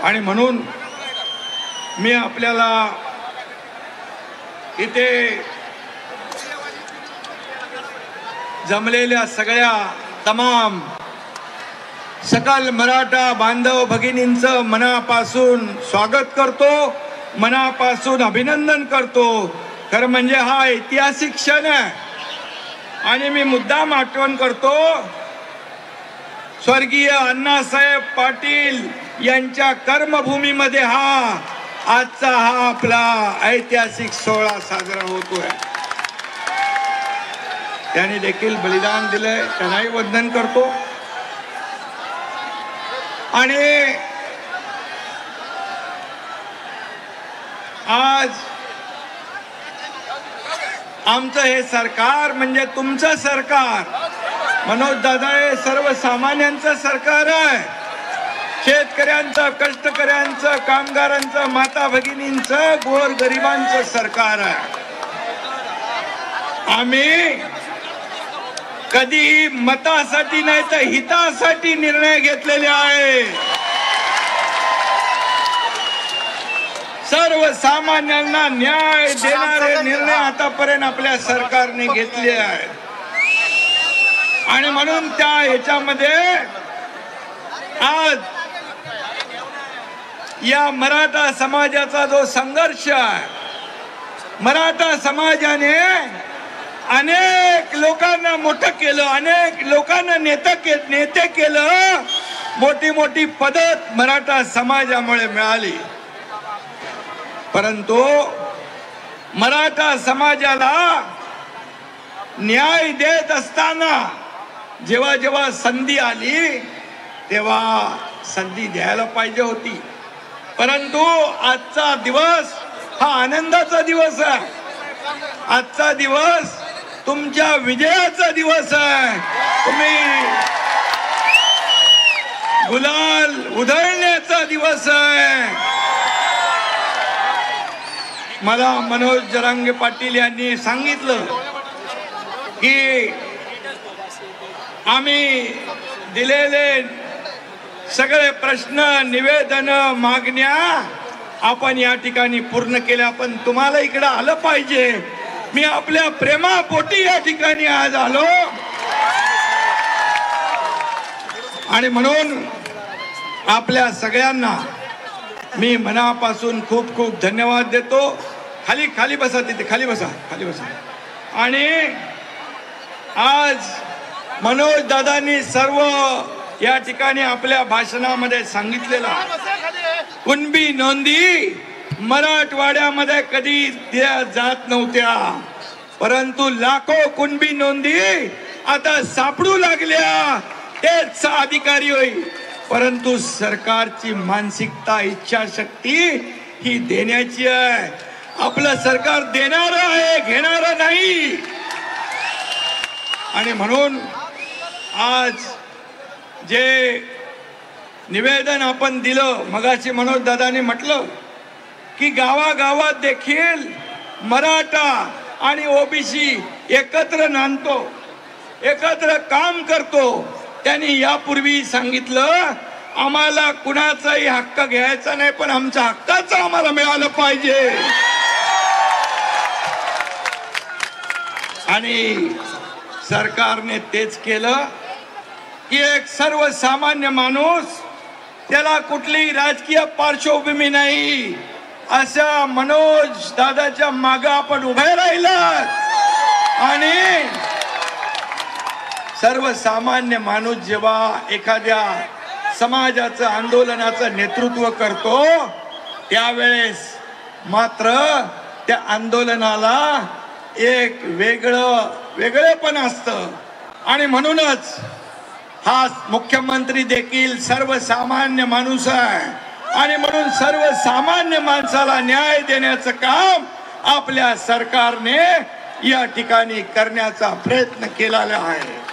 आणि म्हणून मी आपल्याला इथे जमलेल्या सगळ्या तमाम सकल मराठा बांधव भगिनींचं मनापासून स्वागत करतो, मनापासून अभिनंदन करतो। खरं म्हणजे हा ऐतिहासिक क्षण आहे आणि मी मुद्दाम आठवण करतो स्वर्गीय अण्णासाहेब पाटील यांच्या कर्मभूमीमध्ये आजचा हा आपला ऐतिहासिक सोहळा साजरा होतोय। त्यांनी देखील बलिदान दिलंय, त्यांनाही वंदन करतो। आणि आज आमचं हे सरकार म्हणजे तुमचं सरकार, मनोज दादा हे सर्वसामान्यांचं सरकार आहे, शेतकऱ्यांचं, कष्टकऱ्यांचं, कामगारांचं, माता भगिनींचं, गोरगरिबांचं सरकार आहे। आम्ही कधी मतासाठी नाही तर हितासाठी निर्णय घेतलेले आहे। सर्वसामान्यांना न्याय देणारे निर्णय आतापर्यंत आपल्या सरकारने घेतले आहेत आणि म्हणून त्या ह्याच्यामध्ये आज या मराठा समाजाचा जो संघर्ष आहे, मराठा समाजाने अनेक लोकांना मोठं केलं, अनेक लोकांना नेते केलं, मोठी मोठी पद मराठा समाजामुळे मिळाली। परंतु मराठा समाजाला न्याय देत असताना जेव्हा जेव्हा संधी आली तेव्हा संधी द्यायला पाहिजे होती। परंतु आजचा दिवस हा आनंदाचा दिवस आहे, आजचा दिवस तुमच्या विजयाचा दिवस आहे। तुम्ही गुलाल उधळण्याचा दिवस आहे। मला मनोज जरांगे पाटील यांनी सांगितलं की आम्ही दिलेले सगळे प्रश्न, निवेदन, मागण्या आपण या ठिकाणी पूर्ण केल्या, पण तुम्हाला इकडे आलं पाहिजे। मी आपल्या प्रेमापोटी या ठिकाणी आज आलो आणि म्हणून आपल्या सगळ्यांना मी मनापासून खूप खूप धन्यवाद देतो। खाली खाली बसा, तिथे खाली बसा, खाली बसा। आणि आज मनोज दादांनी सर्व या ठिकाणी आपल्या भाषणामध्ये सांगितलेला कुणबी नोंदी मराठवाड्यामध्ये कधी दिल्या जात नव्हत्या, परंतु लाखो कुणबी नोंदी आता सापडू लागल्या, तेच अधिकारी होईल। परंतु सरकारची मानसिकता, इच्छाशक्ती ही देण्याची आहे। आपलं सरकार देणारं आहे, घेणारं नाही। आणि म्हणून आज जे निवेदन आपण दिलं, मगाशी मनोज दादांनी म्हटलं की गावागावात देखील मराठा आणि ओबीसी एकत्र नांदतो, एकत्र काम करतो। त्यांनी यापूर्वी सांगितलं आम्हाला कुणाचाही हक्क घ्यायचा नाही, पण आमच्या हक्काचं आम्हाला मिळालं पाहिजे। आणि सरकारने तेच केलं की एक सर्वसामान्य माणूस, त्याला कुठलीही राजकीय पार्श्वभूमी नाही, अशा मनोज दादाच्या मागे आपण उभे राहिलात। आणि सर्वसामान्य माणूस जेव्हा एखाद्या समाजाचं, आंदोलनाचं नेतृत्व करतो त्यावेळेस मात्र त्या आंदोलनाला एक वेगळेपण असतं। आणि म्हणूनच हा मुख्यमंत्री देखील सर्वसामान्य माणूस आहे आणि म्हणून सर्वसामान्य माणसाला न्याय देण्याचं काम आपल्या सरकारने या ठिकाणी करण्याचा प्रयत्न केलेला आहे।